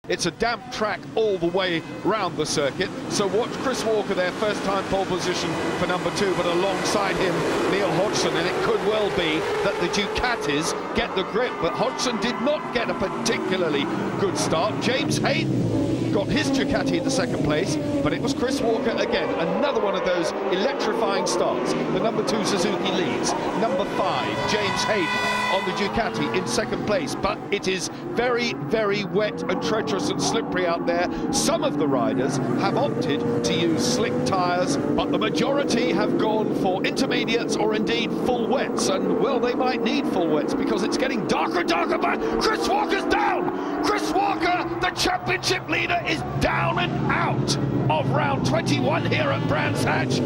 It's a damp track all the way round the circuit, so watch Chris Walker there, first time pole position for number 2, but alongside him Neil Hodgson, and it could well be that the Ducatis get the grip, but Hodgson did not get a particularly good start. James Hayden got his Ducati in the second place, but it was Chris Walker again, another one of those electrifying starts. The number 2 Suzuki leads, number 5 James Hayden on the Ducati in second place, but it is very, very wet and treacherous and slippery out there. Some of the riders have opted to use slick tyres, but the majority have gone for intermediates or indeed full wets, and well, they might need full wets because it's getting darker and darker, but Chris Walker's down! Chris Walker, the championship leader, is down and out of round 21 here at Brands Hatch.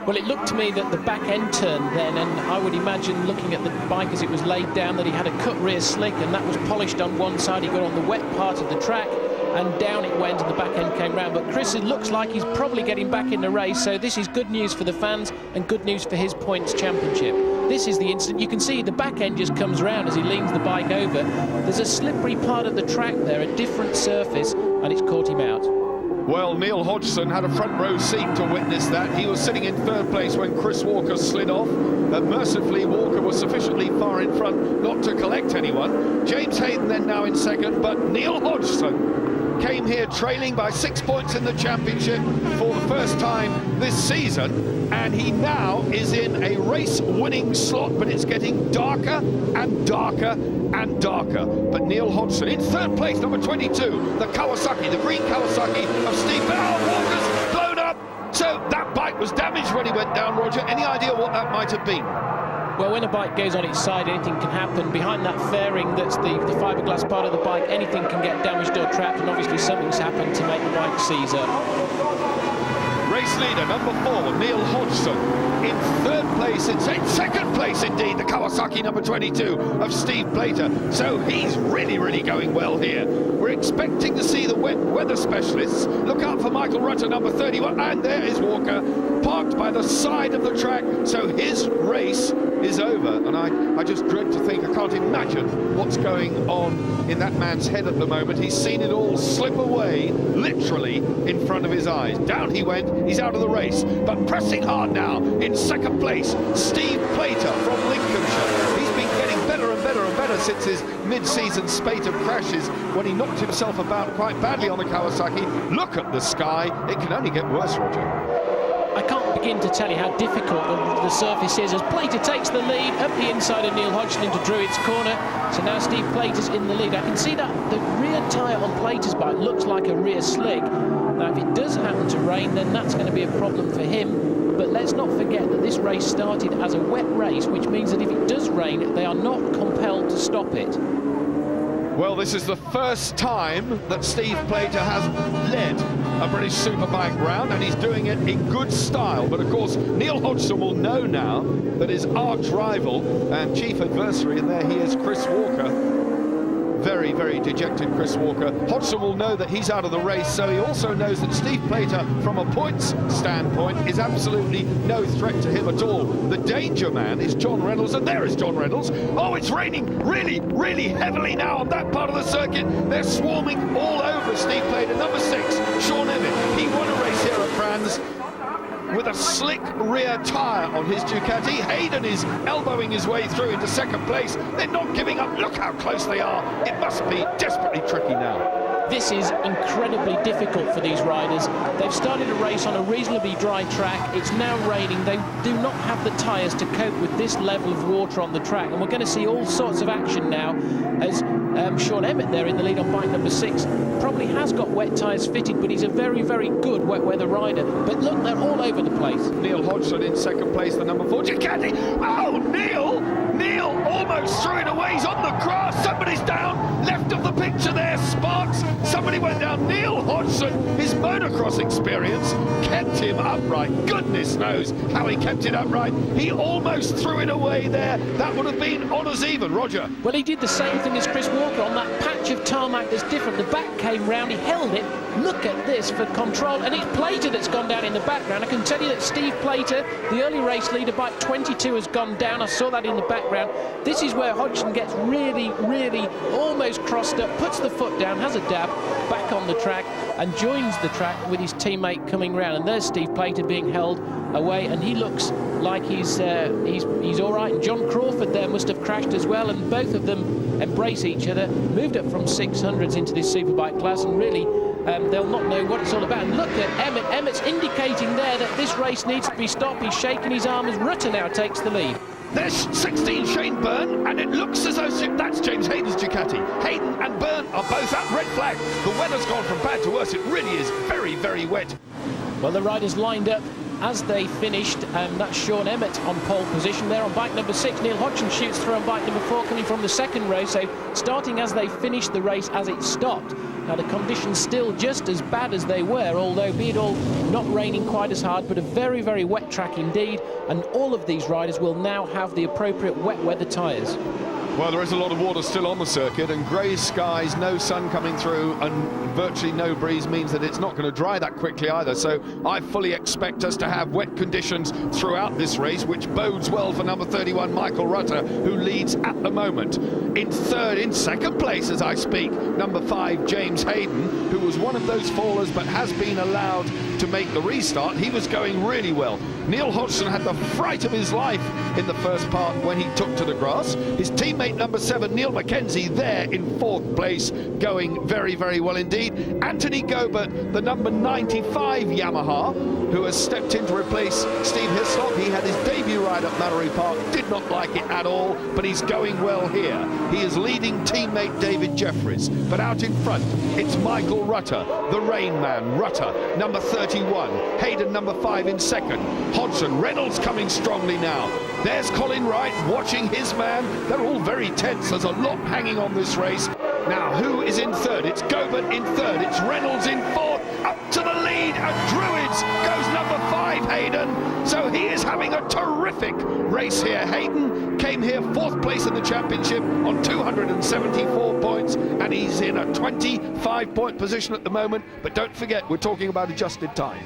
Well, it looked to me that the back end turned then, and I would imagine, looking at the bike as it was laid down, that he had a cut rear slick, and that was polished on one side. He got on the wet part of the track, and down it went, and the back end came round. But Chris, it looks like he's probably getting back in the race, so this is good news for the fans and good news for his points championship. This is the instant. You can see the back end just comes round as he leans the bike over. There's a slippery part of the track there, a different surface, and it's caught him out. Well, Neil Hodgson had a front row seat to witness that. He was sitting in third place when Chris Walker slid off. Mercifully, Walker was sufficiently far in front not to collect anyone. James Hayden then now in second, but Neil Hodgson came here trailing by 6 points in the championship for the first time this season, and he now is in a race-winning slot, but it's getting darker and darker and darker. But Neil Hodgson in third place, number 22, the Kawasaki, the green Kawasaki of Steve. Walker's blown up, so that bike was damaged when he went down, Roger. Any idea what that might have been? Well, when a bike goes on its side, anything can happen. Behind that fairing, that's the fiberglass part of the bike, anything can get damaged or trapped, and obviously something's happened to make the bike seize up. Race leader, number 4, Neil Hodgson. In third place, in second place indeed, the Kawasaki number 22 of Steve Plater. So he's really, really going well here. We're expecting to see the wet weather specialists. Look out for Michael Rutter, number 31, and there is Walker, parked by the side of the track. So his race is over, and I just dread to think, I can't imagine what's going on in that man's head at the moment. He's seen it all slip away, literally in front of his eyes. Down he went, he's out of the race, but pressing hard now in second place, Steve Plater from Lincolnshire. He's been getting better and better and better since his mid-season spate of crashes when he knocked himself about quite badly on the Kawasaki. Look at the sky, it can only get worse, Roger. I can't begin to tell you how difficult the surface is as Plater takes the lead up the inside of Neil Hodgson into Druitt's corner. So now Steve Plater's in the lead. I can see that the rear tyre on Plater's bike looks like a rear slick. Now, if it does happen to rain, then that's going to be a problem for him. But let's not forget that this race started as a wet race, which means that if it does rain, they are not compelled to stop it. Well, this is the first time that Steve Plater has led a British Superbike round, and he's doing it in good style. But of course, Neil Hodgson will know now that his arch rival and chief adversary, and there he is, Chris Walker, very, very dejected Chris Walker. Hodgson will know that he's out of the race, so he also knows that Steve Plater, from a points standpoint, is absolutely no threat to him at all. The danger man is John Reynolds, and there is John Reynolds. Oh, it's raining really, really heavily now on that part of the circuit. They're swarming all over Steve Plater. Number 6, Sean Emmett. He won a race here at Brands with a slick rear tyre on his Ducati. Hayden is elbowing his way through into second place. They're not giving up. Look how close they are. It must be desperately tricky now. This is incredibly difficult for these riders. They've started a race on a reasonably dry track. It's now raining. They do not have the tyres to cope with this level of water on the track. And we're going to see all sorts of action now as Sean Emmett there in the lead on bike number 6 probably has got wet tyres fitted, but he's a very, very good wet weather rider. But look, they're all over the place. Neil Hodgson in second place, the number 4 Ducati. Oh, Neil almost threw it away. He's on the grass. Somebody's down. Left of the picture there, Sparks. Somebody went down. Neil Hodgson, his motocross experience kept him upright. Goodness knows how he kept it upright. He almost threw it away there. That would have been honours even, Roger. Well, he did the same thing as Chris Walker on that patch of tarmac that's different. The back came round, he held it. Look at this for control, and it's Plater that's gone down in the background. I can tell you that Steve Plater, the early race leader, bike 22, has gone down. I saw that in the background. This is where Hodgson gets really, really almost crossed up, puts the foot down, has a dab, back on the track and joins the track with his teammate coming round. And there's Steve Plater being held away, and he looks like he's all right. And John Crawford there must have crashed as well, and both of them embrace each other, moved up from 600s into this superbike class, and really they'll not know what it's all about. And look at Emmett. Emmett's indicating there that this race needs to be stopped. He's shaking his arm as Rutter now takes the lead. There's 16 Shane Byrne, and it looks as though that's James Hayden's Ducati. Hayden and Byrne are both at red flag. The weather's gone from bad to worse. It really is very, very wet. Well, the riders lined up as they finished, and that's Sean Emmett on pole position there on bike number 6. Neil Hodgson shoots through on bike number 4, coming from the second row. So starting as they finished the race as it stopped. Now the conditions still just as bad as they were, although be it all not raining quite as hard, but a very, very wet track indeed. And all of these riders will now have the appropriate wet weather tyres. Well, there is a lot of water still on the circuit, and grey skies, no sun coming through, and virtually no breeze means that it's not going to dry that quickly either. So I fully expect us to have wet conditions throughout this race, which bodes well for number 31, Michael Rutter, who leads at the moment. In second place as I speak, number 5, James Hayden, who was one of those fallers but has been allowed to make the restart. He was going really well. Neil Hodgson had the fright of his life in the first part when he took to the grass. His teammate number 7, Neil Mackenzie, there in 4th place, going very, very well indeed. Anthony Gobert, the number 95 Yamaha, who has stepped in to replace Steve Hislop. He had his debut ride at Mallory Park, did not like it at all, but he's going well here. He is leading teammate David Jeffries, but out in front, it's Michael Rutter, the Rain Man. Rutter, number 31, Hayden, number 5 in second. Hodgson, Reynolds coming strongly now. There's Colin Wright watching his man. They're all very tense. There's a lot hanging on this race. Now, who is in third? It's Gobert in third. It's Reynolds in fourth. Up to the lead, and Druids goes number 5, Hayden. So he is having a terrific race here. Hayden came here 4th place in the championship on 274 points, and he's in a 25-point position at the moment. But don't forget, we're talking about adjusted time.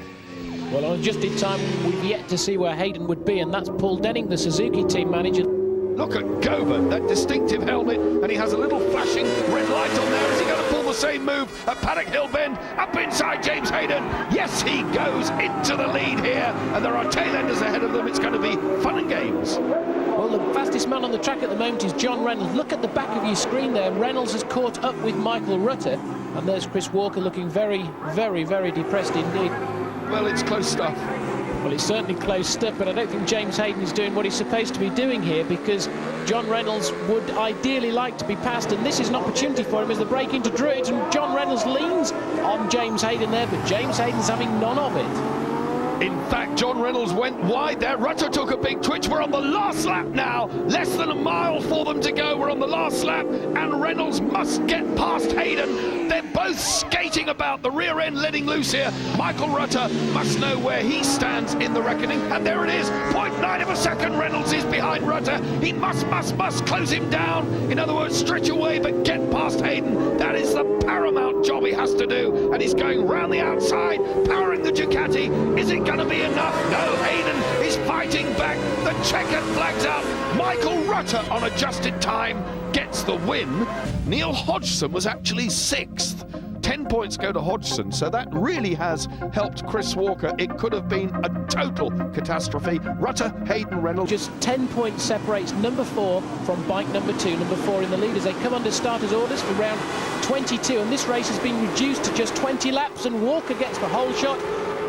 Well, on adjusted time, we've yet to see where Hayden would be, and that's Paul Denning, the Suzuki team manager. Look at Gobert, that distinctive helmet, and he has a little flashing red light on there. Is he going to pull the same move at Paddock Hill Bend? Up inside James Hayden. Yes, he goes into the lead here, and there are tail-enders ahead of them. It's going to be fun and games. Well, the fastest man on the track at the moment is John Reynolds. Look at the back of your screen there. Reynolds has caught up with Michael Rutter, and there's Chris Walker looking very, very, very depressed indeed. Well, it's close stuff. Well, it's certainly close stuff, but I don't think James Hayden is doing what he's supposed to be doing here, because John Reynolds would ideally like to be passed, and this is an opportunity for him as they break into Druids, and John Reynolds leans on James Hayden there, but James Hayden's having none of it. In fact, John Reynolds went wide there. Rutter took a big twitch. We're on the last lap now. Less than a mile for them to go. We're on the last lap, and Reynolds must get past Hayden. They're both skating about, the rear end letting loose here. Michael Rutter must know where he stands in the reckoning, and there it is. 0.9 of a second. Reynolds is behind Rutter. He must close him down. In other words, stretch away, but get past Hayden. That is the paramount job he has to do, and he's going round the outside, powering the Ducati. Is it going to be enough? No, Hayden is fighting back. The checkered flag's up. Michael Rutter on adjusted time gets the win. Neil Hodgson was actually 6th. 10 points go to Hodgson, so that really has helped Chris Walker. It could have been a total catastrophe. Rutter, Hayden, Reynolds. Just 10 points separates number 4 from bike number 2. Number 4 in the lead as they come under starters' orders for round 22, and this race has been reduced to just 20 laps, and Walker gets the whole shot.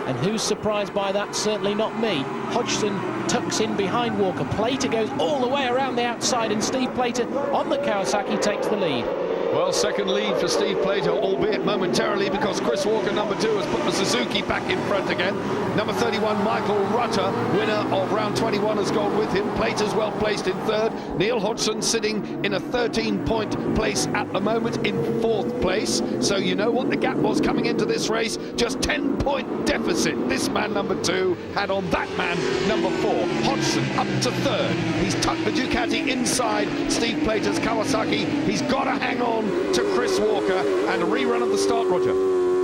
And who's surprised by that? Certainly not me. Hodgson tucks in behind Walker. Plater goes all the way around the outside, and Steve Plater on the Kawasaki takes the lead. Well, second lead for Steve Plater, albeit momentarily, because Chris Walker, number 2, has put the Suzuki back in front again. Number 31, Michael Rutter, winner of round 21, has gone with him. Plater's well placed in 3rd. Neil Hodgson sitting in a 13-point place at the moment in 4th place. So you know what the gap was coming into this race. Just 10-point deficit this man, number 2, had on that man, number 4. Hodgson up to 3rd. He's tucked the Ducati inside Steve Plater's Kawasaki. He's got to hang on to Chris Walker, and a rerun of the start, Roger.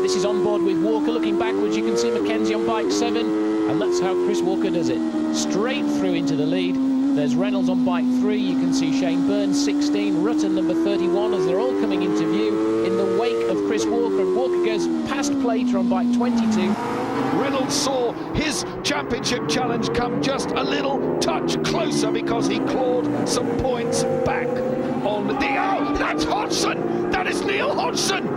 This is on board with Walker. Looking backwards, you can see Mackenzie on bike 7, and that's how Chris Walker does it. Straight through into the lead. There's Reynolds on bike 3. You can see Shane Byrne 16, Rutter number 31, as they're all coming into view in the wake of Chris Chris Walker, and Walker goes past Plater on bike 22. Reynolds saw his championship challenge come just a little touch closer because he clawed some points back on the... Oh, that's Hodgson! That is Neil Hodgson!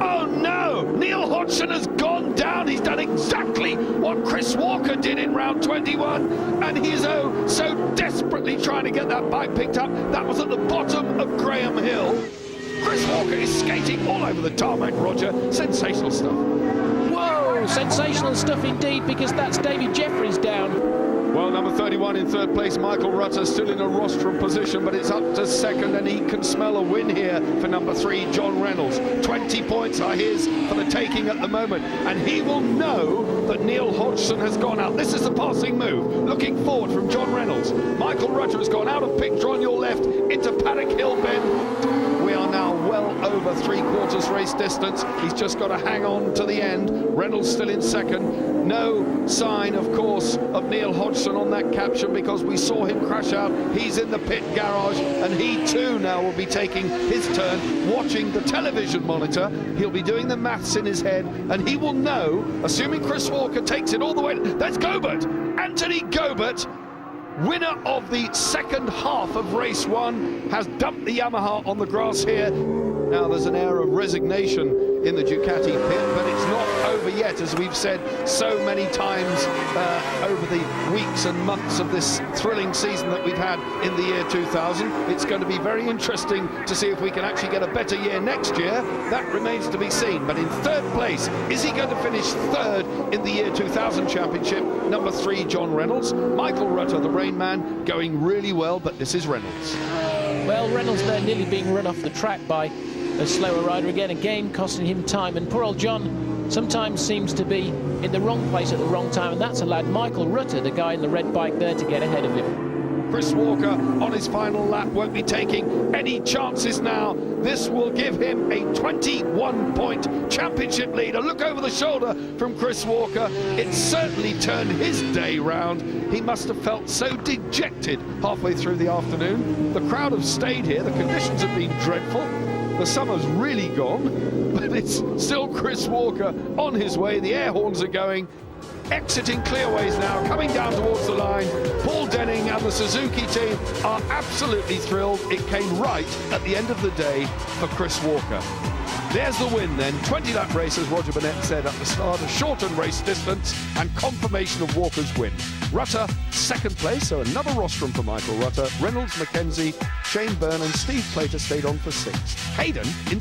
Oh no! Neil Hodgson has gone down. He's done exactly what Chris Walker did in round 21, and he's so desperately trying to get that bike picked up. That was at the bottom of Graham Hill. Chris Walker is skating all over the tarmac, Roger. Sensational stuff. Whoa, sensational stuff indeed, because that's David Jeffries down. Well, number 31 in third place, Michael Rutter, still in a rostrum position, but it's up to second, and he can smell a win here for number 3, John Reynolds. 20 points are his for the taking at the moment, and he will know that Neil Hodgson has gone out. This is the passing move, looking forward from John Reynolds. Michael Rutter has gone out of picture on your left into Paddock Hill Bend. We are now well over 3/4 race distance. He's just got to hang on to the end. Reynolds still in second. No sign, of course, of Neil Hodgson on that caption because we saw him crash out. He's in the pit garage, and he too now will be taking his turn, watching the television monitor. He'll be doing the maths in his head, and he will know, assuming Chris Walker takes it all the way. That's Gobert! Anthony Gobert, winner of the second half of race 1, has dumped the Yamaha on the grass here. Now there's an air of resignation in the Ducati pit, but it's not over yet, as we've said so many times over the weeks and months of this thrilling season that we've had in the year 2000. It's going to be very interesting to see if we can actually get a better year next year. That remains to be seen. But in third place, is he going to finish third in the year 2000 championship? Number 3, John Reynolds. Michael Rutter, the Rain Man, going really well, but this is Reynolds. Well, Reynolds there nearly being run off the track by a slower rider again costing him time, and poor old John sometimes seems to be in the wrong place at the wrong time, and that's allowed Michael Rutter, the guy in the red bike there, to get ahead of him. Chris Walker on his final lap won't be taking any chances now. This will give him a 21-point championship lead. A look over the shoulder from Chris Walker. It certainly turned his day round. He must have felt so dejected halfway through the afternoon. The crowd have stayed here. The conditions have been dreadful. The summer's really gone, but it's still Chris Walker on his way. The air horns are going, exiting clearways now, coming down towards the line. Paul Denning and the Suzuki team are absolutely thrilled. It came right at the end of the day for Chris Walker. There's the win then. 20-lap race, as Roger Burnett said at the start, a shortened race distance and confirmation of Walker's win. Rutter, second place, so another rostrum for Michael Rutter. Reynolds, McKenzie, Shane Byrne and Steve Plater stayed on for 6th. Hayden in